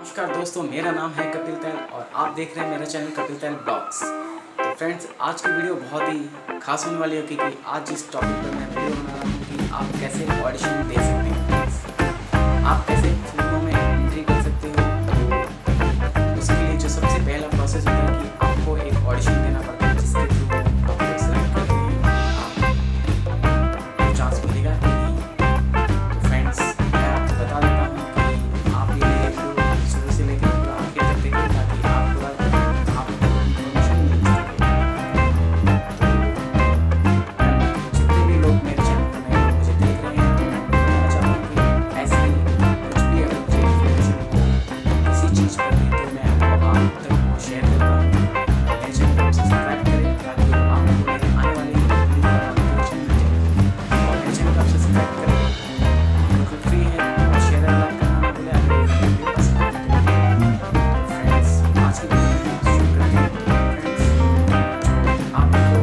नमस्कार दोस्तों, मेरा नाम है कपिल तैल और आप देख रहे हैं मेरा चैनल कपिल तैल ब्लॉग्स। तो फ्रेंड्स, आज की वीडियो बहुत ही खास होने वाली है क्योंकि आज इस टॉपिक पर मैं वीडियो बना रहा हूँ कि आप कैसे ऑडिशन दे सकते हैं, आप कैसे फिल्मों में एंट्री कर सकते हो। तो उसके लिए जो सबसे पहला प्रोसेस होता है कि आपको एक ऑडिशन देना पड़ता है जिसके थ्रू आपको सेलेक्ट करते हैं, आपको चांस मिलेगा कि नहीं। तो फ्रेंड्स, मैं आपको बता देता हूँ कि आप ये शुरू से लेकर पूरा आखिर तक देखें ताकि आप पूरा आपको इन्फॉर्मेशन मिल सके। जितने भी लोग मेरे चैनल पर नए मुझे देख रहे हैं तो मैं बताना चाहता हूँ कि ऐसे ही कुछ भी अगर मुझे इन्फॉर्मेशन हो किसी चीज़ पर भी तो मैं आप तक वो शेयर करता हूँ। मेरे चैनल को सब्सक्राइब करें ताकि आपको मेरे आने वाली वीडियो का नोटिफिकेशन मिल जाए और मेरे चैनल को सब्सक्राइब करें, बिल्कुल फ्री है और शेयर और लाइक करना ना भूलें अगर ये वीडियो पसंद आए तो। फ्रेंड्स, आज की वीडियो शुरू करते हैं। फ्रेंड्स, आपको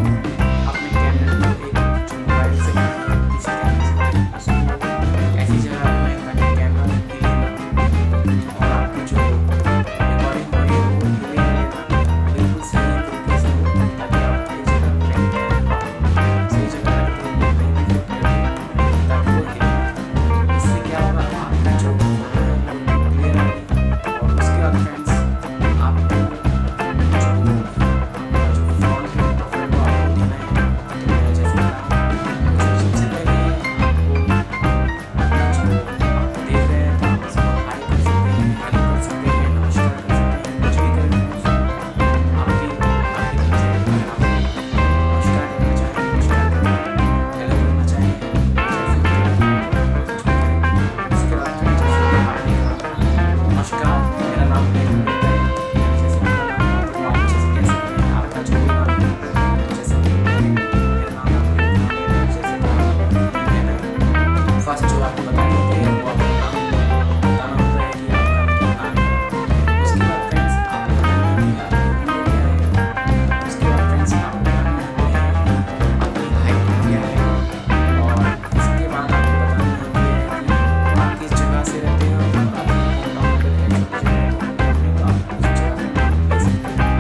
अपने कैमरे को एक जो मोबाइल से किसी कैमरे से उसको ऐसी जगह रखना है ताकि कैमरा हिले ना और आपकी जो रिकॉर्डिंग हो रही है वो हिले ना लेना, बिल्कुल सही तरीके से हो ताकि आप एक जगह सही जगह रखें ताकि वो हिले। इससे क्या होगा, आपका जो फोटो है वो क्लियर आएगी और उसके बाद फ्रेंड्स आपको आपका जो फ्रंट है फोटो आपको देना है। तो मैं जैसे बताऊँ तो सबसे पहले आपको जो आप देख रहे हैं तो आप उसको हाई कर सकते हैं, हेलो कर सकते हैं, नमस्कार कर सकते हैं, कुछ भी करें। आपकी आपकी तरफ से अगर आप नमस्कार करना चाहें, नमस्कार करें, हेलो करना चाहें, जैसे भी कुछ भी करें। इसके बाद फिर जैसे आपने कहा नमस्कार, मेरा नाम है कपिल तैल, जैसे मेरा नाम है तो आप जैसे कह सकते हैं आपका जो भी नाम है, जैसे मेरा नाम आपने नाम ले लिया, जैसे फर्स्ट जो आपको बताना होता है वो आपका नाम बताना होता है कि आपका क्या नाम है। उसके बाद फ्रेंड्स आपको बताना है कि आपकी उम्र क्या है। उसके बाद फ्रेंड्स आपको बताना है आपकी हाइट क्या है और इसके बाद आपको बताना है कि आप किस जगह से रहते हो और आपका होम टाउन अगर है छोटी जगह तो आप उस जगह पे ले सकते हैं।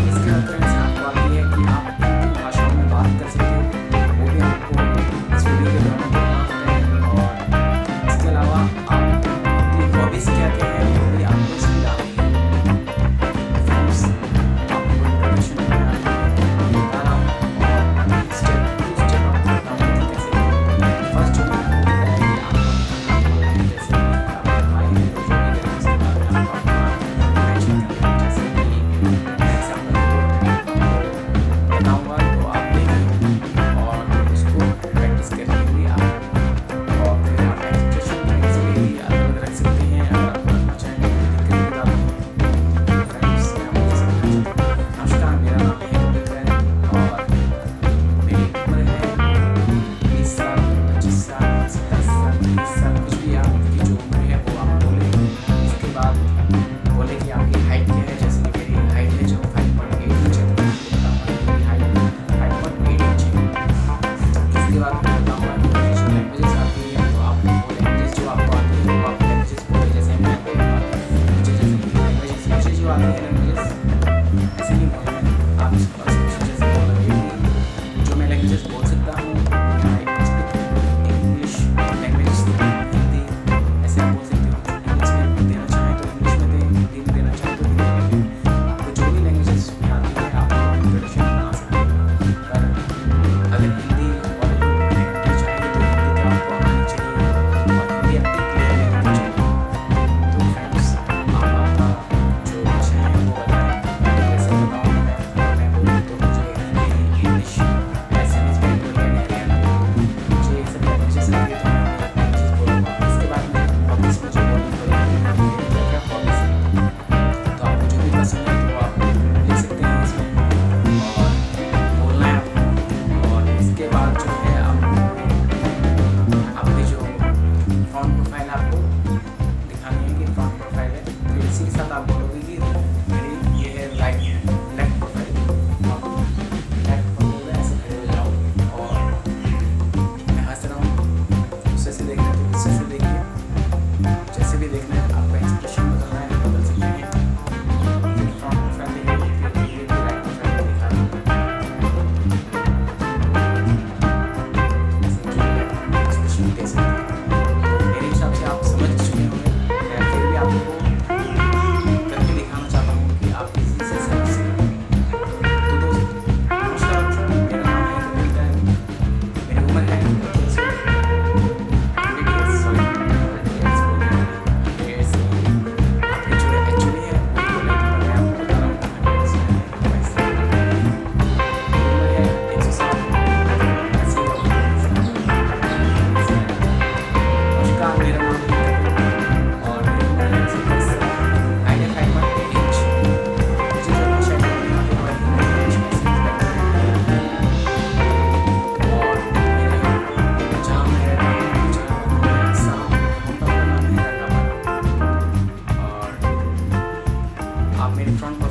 इसके बाद फ्रेंड्स आपको आती है कि आप किन भाषाओं में बात कर सकते हो, वो भी आपको इस वीडियो के दौरान बोलना होता है। और इसके अलावा आप अपनी हॉबीज़ क्या क्या है वो भी आपको इसमें डालनी है। फ्रेंड्स, आपको इंट्रोडक्शन में बता रहा हूँ और स्टेप टू स्टेप आपको बताऊँगा कि कैसे। फर्स्ट जो मैंने आपको बताया कि आपको जैसे आपका भाई है तो जो भी करें उसके बाद में आपको अपना मेंशन करना है। जैसे कि एग्जाम्पल बताऊँगा तो आप देखें और उसको प्रैक्टिस करेंगे आप और फिर आप एक्सप्रेशन भी अलग रख सकते हैं अगर आप करना चाहें तो कोई दिक्कत की बात नहीं है। फ्रेंड्स, मैं आपको जैसे बताना चाहता हूँ, नमस्कार, मेरा नाम है कपिल तैल और मेरी उम्र है 20 साल, 25 साल, 27 साल, 30 साल, कुछ भी आपकी जो उम्र है वो आप बोलें। इसके बाद बोले कि आपकी हाइट क्या है। जैसे कि मेरी हाइट है जो 5.8 इंच है तो मैं आपको बताऊँगा कि मेरी हाइट 5.8 इंच है। इसके बाद मैं बताऊँगा कि जो लैंग्वेजेस आती है तो आप वो लैंग्वेजेस जो आपको आती है वो आप लैंग्वेजेस बोले। जैसे मैं बोलूँगा मुझे जैसे कि लैंग्वेजेस मुझे जो आती है लैंग्वेजेस ऐसे नहीं बोलना, आप इसके पास कुछ जैसे बोलेंगे कि जो मैं लैंग्वेजेस बोल सकता हूँ, I speak English language, Hindi, ऐसे आप बोल सकते हो। इंग्लिश में देना चाहें तो इंग्लिश में दें, हिंदी में देना चाहें तो हिंदी में दें। आपको जो भी लैंग्वेजेस में आती है आप इंट्रोडक्शन बना सकते हो। पर अगर हिंदी बॉलीवुड एक्टर चाहेंगे तो हिंदी तो आपको आनी चाहिए और हिंदी आपकी क्लियर आनी चाहिए। तो फ्रेंड्स, आप आपका जो विषय है वो इन फ्रंट